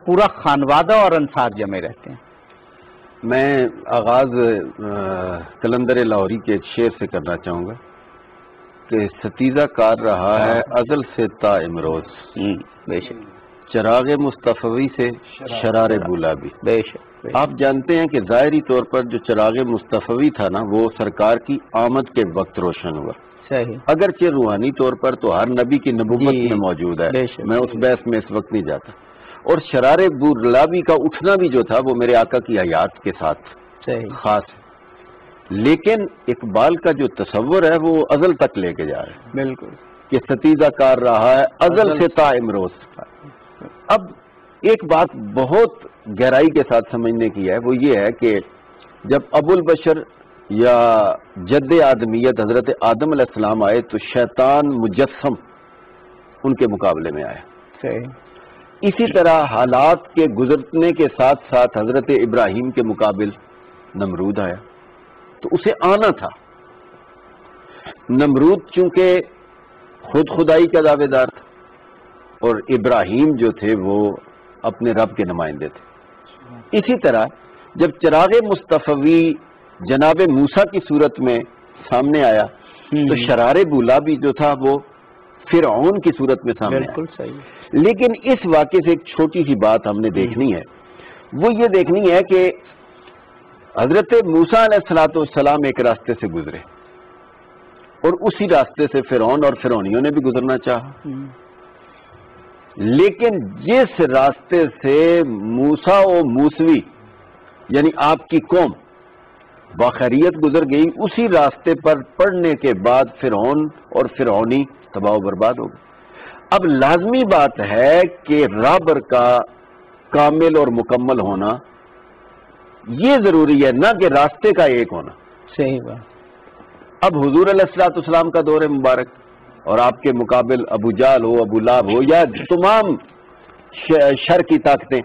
پورا خانوادہ اور انصار جمع رہتے ہیں؟ میں آغاز کلندر لاہوری کے ایک شعر سے کرنا چاہوں گا کہ ستیزہ کار رہا ہے ازل سے تا امروز، بے شک، چراغ مصطفی سے شرار گلابی۔ بے شک۔ آپ جانتے ہیں کہ ظاہری طور پر جو چراغ مصطفی تھا نا، وہ سرکار کی آمد کے وقت روشن ہوا، صحیح، اگرچہ روحانی طور پر تو ہر نبی کی نبوت میں موجود ہے، بے شک، میں اس بحث میں اس وقت نہیں جاتا۔ اور شرار گلابی کا اٹھنا بھی جو تھا وہ میرے آقا کی حیات کے ساتھ صحیح، خاص ہے، لیکن اقبال کا جو تصور ہے وہ ازل تک لے کے جا رہا ہے بالکل، کہ ستیزہ کار رہا ہے ازل سے تا امروز۔ اب ایک بات بہت گہرائی کے ساتھ سمجھنے کی ہے، وہ یہ ہے کہ جب ابو البشر یا جد آدمیت حضرت آدم علیہ السلام آئے تو شیطان مجسم ان کے مقابلے میں آیا، صحیح، اسی طرح حالات کے گزرنے کے ساتھ ساتھ حضرت ابراہیم کے مقابل نمرود آیا، تو اسے آنا تھا۔ نمرود چونکہ خود خدائی کا دعوے دار تھا اور ابراہیم جو تھے وہ اپنے رب کے نمائندے تھے، اسی طرح جب چراغ مصطفی جناب موسیٰ کی صورت میں سامنے آیا تو شرار گلابی جو تھا وہ فرعون کی صورت میں سامنے آیا۔ بالکل صحیح۔ لیکن اس واقعے سے ایک چھوٹی سی بات ہم نے دیکھنی ہے، وہ یہ دیکھنی ہے کہ حضرت موسیٰ علیہ السلام ایک راستے سے گزرے اور اسی راستے سے فرعون اور فرعونیوں نے بھی گزرنا چاہا، لیکن جس راستے سے موسیٰ و موسوی یعنی آپ کی قوم باخیریت گزر گئی، اسی راستے پر پڑنے کے بعد فرعون اور فرعونی تباہ و برباد ہو گئے۔ اب لازمی بات ہے کہ رابر کا کامل اور مکمل ہونا یہ ضروری ہے، نہ کہ راستے کا ایک ہونا۔ صحیح بات۔ اب حضور علیہ السلام کا دور مبارک اور آپ کے مقابل ابو جہل ہو، ابو لہب ہو، یا تمام شر کی طاقتیں،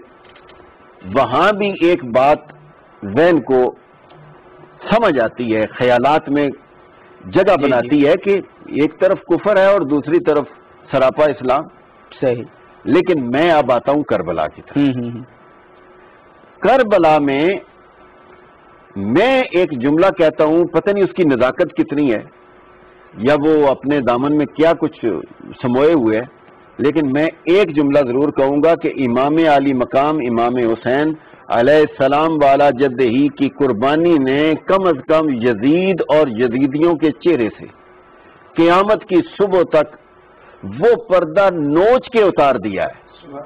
وہاں بھی ایک بات ذہن کو سمجھ آتی ہے، خیالات میں جگہ بناتی ہے کہ ایک طرف کفر ہے اور دوسری طرف سراپا اسلام۔ صحیح۔ لیکن میں اب آتا ہوں کربلا کی طرف۔ کربلا میں میں ایک جملہ کہتا ہوں، پتہ نہیں اس کی نزاکت کتنی ہے یا وہ اپنے دامن میں کیا کچھ سموئے ہوئے ہے، لیکن میں ایک جملہ ضرور کہوں گا کہ امام علی مقام امام حسین علیہ السلام والا جد ہی کی قربانی نے کم از کم یزید اور یزیدیوں کے چہرے سے قیامت کی صبح تک وہ پردہ نوچ کے اتار دیا ہے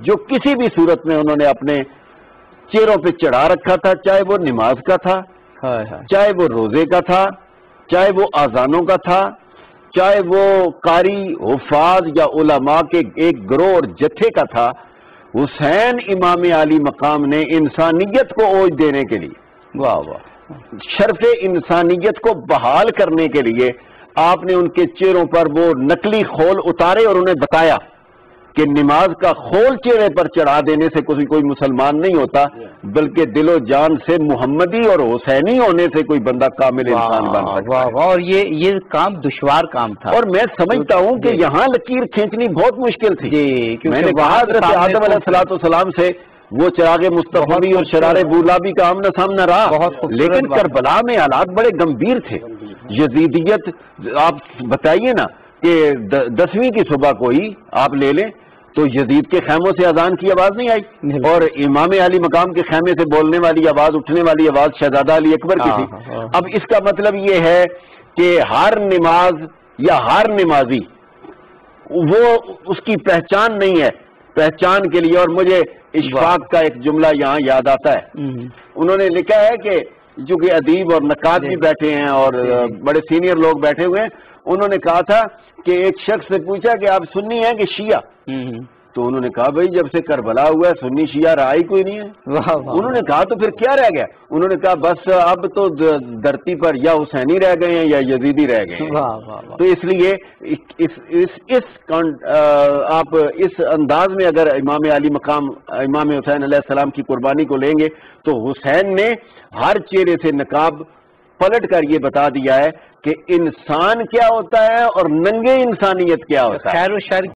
جو کسی بھی صورت میں انہوں نے اپنے چہروں پہ چڑھا رکھا تھا، چاہے وہ نماز کا تھا، چاہے وہ روزے کا تھا، چاہے وہ اذانوں کا تھا، چاہے وہ قاری حفاظ یا علماء کے ایک گروہ اور جتھے کا تھا۔ حسین امام علی مقام نے انسانیت کو اوج دینے کے لیے، واہ واہ، شرف انسانیت کو بحال کرنے کے لیے آپ نے ان کے چہروں پر وہ نقلی خول اتارے اور انہیں بتایا کہ نماز کا خول چہرے پر چڑھا دینے سے کوئی مسلمان نہیں ہوتا، بلکہ دل و جان سے محمدی اور حسینی ہونے سے کوئی بندہ کامل انسان بن سکتا ہے۔ اور یہ کام دشوار کام تھا، اور میں سمجھتا ہوں کہ یہاں لکیر کھینچنی بہت مشکل تھی۔ میں نے کہا حضرت آدم علیہ السلام سے وہ چراغ مصطفی اور شرار گلابی کا آمنا سامنا رہا، لیکن کربلا میں حالات بڑے گمبھیر تھے۔ یزیدیت، آپ بتائیے نا کہ 10ویں کی صبح کوئی آپ لے لیں تو یزید کے خیموں سے اذان کی آواز نہیں آئی، اور امام علی مقام کے خیمے سے بولنے والی آواز، اٹھنے والی آواز شہزادہ علی اکبر کی تھی۔ اب اس کا مطلب یہ ہے کہ ہر نماز یا ہر نمازی وہ اس کی پہچان نہیں ہے، پہچان کے لیے۔ اور مجھے اشفاق کا ایک جملہ یہاں یاد آتا ہے، انہوں نے لکھا ہے کہ چونکہ ادیب اور نقاد بھی بیٹھے ہیں اور بڑے سینئر لوگ بیٹھے ہوئے ہیں، انہوں نے کہا تھا کہ ایک شخص سے پوچھا کہ آپ سنی ہیں کہ شیعہ؟ تو انہوں نے کہا بھائی جب سے کربلا ہوا ہے سنی شیعہ رہا ہی کوئی نہیں ہے۔ انہوں نے کہا تو پھر کیا رہ گیا؟ انہوں نے کہا بس اب تو دھرتی پر یا حسینی رہ گئے ہیں یا یزیدی رہ گئے ہیں۔ تو اس لیے آپ اس انداز میں اگر امام علی مقام امام حسین علیہ السلام کی قربانی کو لیں گے تو حسین نے ہر چہرے سے نقاب پلٹ کر یہ بتا دیا ہے کہ انسان کیا ہوتا ہے اور ننگے انسانیت کیا ہوتا ہے۔ خیر و شر